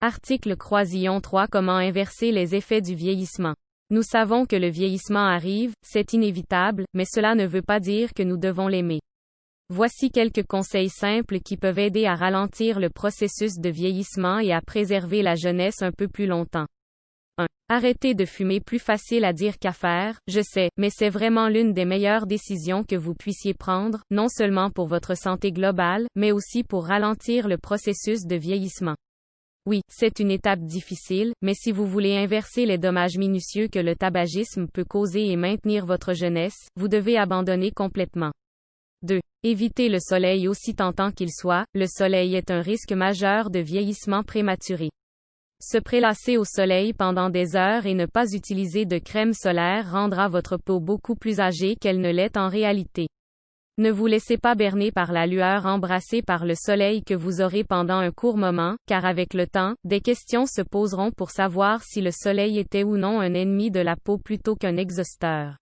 Article Croisillon 3 Comment inverser les effets du vieillissement. Nous savons que le vieillissement arrive, c'est inévitable, mais cela ne veut pas dire que nous devons l'aimer. Voici quelques conseils simples qui peuvent aider à ralentir le processus de vieillissement et à préserver la jeunesse un peu plus longtemps. 1. Arrêtez de fumer. Plus facile à dire qu'à faire, je sais, mais c'est vraiment l'une des meilleures décisions que vous puissiez prendre, non seulement pour votre santé globale, mais aussi pour ralentir le processus de vieillissement. Oui, c'est une étape difficile, mais si vous voulez inverser les dommages minutieux que le tabagisme peut causer et maintenir votre jeunesse, vous devez abandonner complètement. 2. Évitez le soleil aussi tentant qu'il soit, le soleil est un risque majeur de vieillissement prématuré. Se prélasser au soleil pendant des heures et ne pas utiliser de crème solaire rendra votre peau beaucoup plus âgée qu'elle ne l'est en réalité. Ne vous laissez pas berner par la lueur embrassée par le soleil que vous aurez pendant un court moment, car avec le temps, des questions se poseront pour savoir si le soleil était ou non un ennemi de la peau plutôt qu'un exhausteur.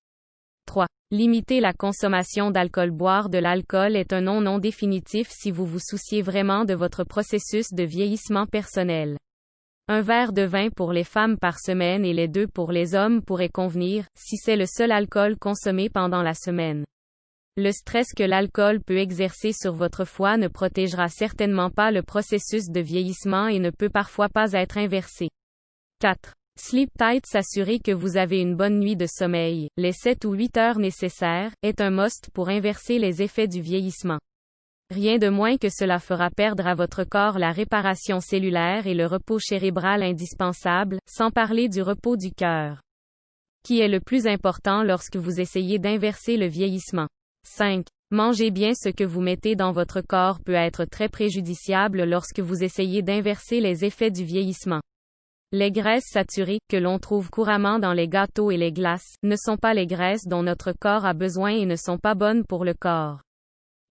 3. Limitez la consommation d'alcool. Boire de l'alcool est un non définitif si vous vous souciez vraiment de votre processus de vieillissement personnel. Un verre de vin pour les femmes par semaine et les 2 pour les hommes pourrait convenir, si c'est le seul alcool consommé pendant la semaine. Le stress que l'alcool peut exercer sur votre foie ne protégera certainement pas le processus de vieillissement et ne peut parfois pas être inversé. 4. Sleep tight. S'assurer que vous avez une bonne nuit de sommeil, les 7 ou 8 heures nécessaires, est un must pour inverser les effets du vieillissement. Rien de moins que cela fera perdre à votre corps la réparation cellulaire et le repos cérébral indispensable, sans parler du repos du cœur, qui est le plus important lorsque vous essayez d'inverser le vieillissement. 5. Manger bien. Ce que vous mettez dans votre corps peut être très préjudiciable lorsque vous essayez d'inverser les effets du vieillissement. Les graisses saturées, que l'on trouve couramment dans les gâteaux et les glaces, ne sont pas les graisses dont notre corps a besoin et ne sont pas bonnes pour le corps.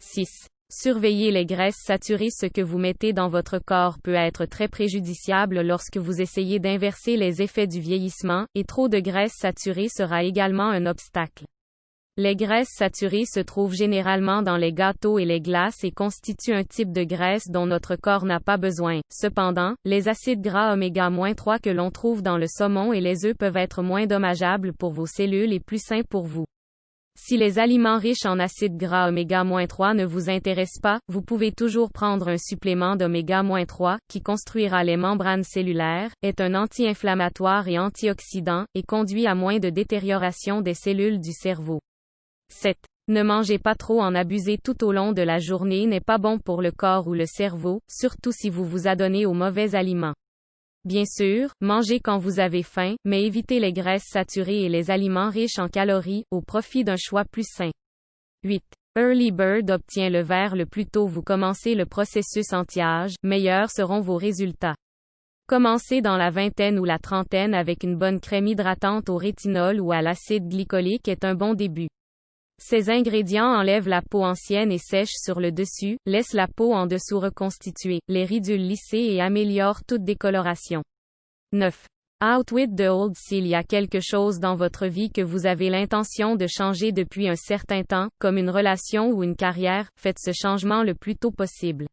6. Surveillez les graisses saturées. Ce que vous mettez dans votre corps peut être très préjudiciable lorsque vous essayez d'inverser les effets du vieillissement, et trop de graisses saturées sera également un obstacle. Les graisses saturées se trouvent généralement dans les gâteaux et les glaces et constituent un type de graisse dont notre corps n'a pas besoin. Cependant, les acides gras oméga-3 que l'on trouve dans le saumon et les œufs peuvent être moins dommageables pour vos cellules et plus sains pour vous. Si les aliments riches en acides gras oméga-3 ne vous intéressent pas, vous pouvez toujours prendre un supplément d'oméga-3, qui construira les membranes cellulaires, est un anti-inflammatoire et antioxydant, et conduit à moins de détérioration des cellules du cerveau. 7. Ne mangez pas trop. En abuser tout au long de la journée n'est pas bon pour le corps ou le cerveau, surtout si vous vous adonnez aux mauvais aliments. Bien sûr, mangez quand vous avez faim, mais évitez les graisses saturées et les aliments riches en calories, au profit d'un choix plus sain. 8. Early Bird obtient le verre le plus tôt vous commencez le processus anti-âge, meilleurs seront vos résultats. Commencez dans la vingtaine ou la trentaine avec une bonne crème hydratante au rétinol ou à l'acide glycolique est un bon début. Ces ingrédients enlèvent la peau ancienne et sèche sur le dessus, laissent la peau en dessous reconstituée, les ridules lissées et améliorent toute décoloration. 9. Out with the old. S'il y a quelque chose dans votre vie que vous avez l'intention de changer depuis un certain temps, comme une relation ou une carrière, faites ce changement le plus tôt possible.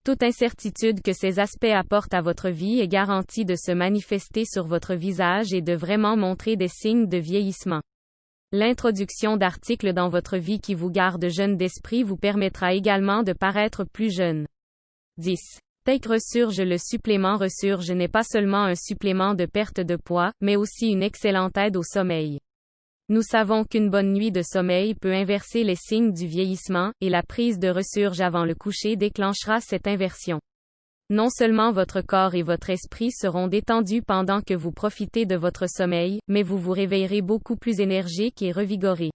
Toute incertitude que ces aspects apportent à votre vie est garantie de se manifester sur votre visage et de vraiment montrer des signes de vieillissement. L'introduction d'articles dans votre vie qui vous gardent jeune d'esprit vous permettra également de paraître plus jeune. 10. Take Resurge. Le supplément Resurge n'est pas seulement un supplément de perte de poids, mais aussi une excellente aide au sommeil. Nous savons qu'une bonne nuit de sommeil peut inverser les signes du vieillissement, et la prise de Resurge avant le coucher déclenchera cette inversion. Non seulement votre corps et votre esprit seront détendus pendant que vous profitez de votre sommeil, mais vous vous réveillerez beaucoup plus énergique et revigoré.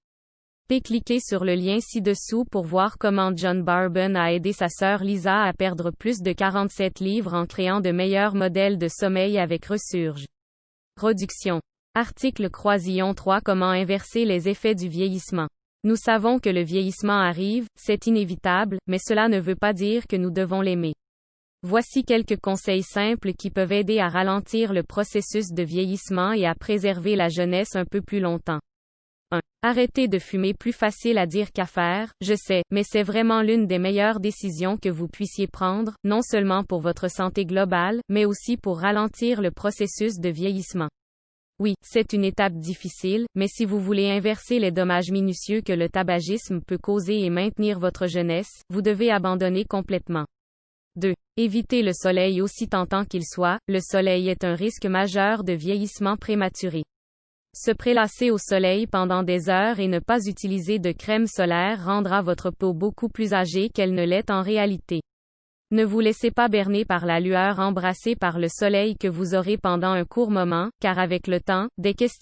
Cliquez sur le lien ci-dessous pour voir comment John Barben a aidé sa sœur Lisa à perdre plus de 47 livres en créant de meilleurs modèles de sommeil avec Resurge. Réduction. Article Croisillon 3 Comment inverser les effets du vieillissement. Nous savons que le vieillissement arrive, c'est inévitable, mais cela ne veut pas dire que nous devons l'aimer. Voici quelques conseils simples qui peuvent aider à ralentir le processus de vieillissement et à préserver la jeunesse un peu plus longtemps. 1. Arrêtez de fumer, plus facile à dire qu'à faire, je sais, mais c'est vraiment l'une des meilleures décisions que vous puissiez prendre, non seulement pour votre santé globale, mais aussi pour ralentir le processus de vieillissement. Oui, c'est une étape difficile, mais si vous voulez inverser les dommages minutieux que le tabagisme peut causer et maintenir votre jeunesse, vous devez abandonner complètement. 2. Évitez le soleil aussi tentant qu'il soit, le soleil est un risque majeur de vieillissement prématuré. Se prélasser au soleil pendant des heures et ne pas utiliser de crème solaire rendra votre peau beaucoup plus âgée qu'elle ne l'est en réalité. Ne vous laissez pas berner par la lueur embrassée par le soleil que vous aurez pendant un court moment, car avec le temps, des questions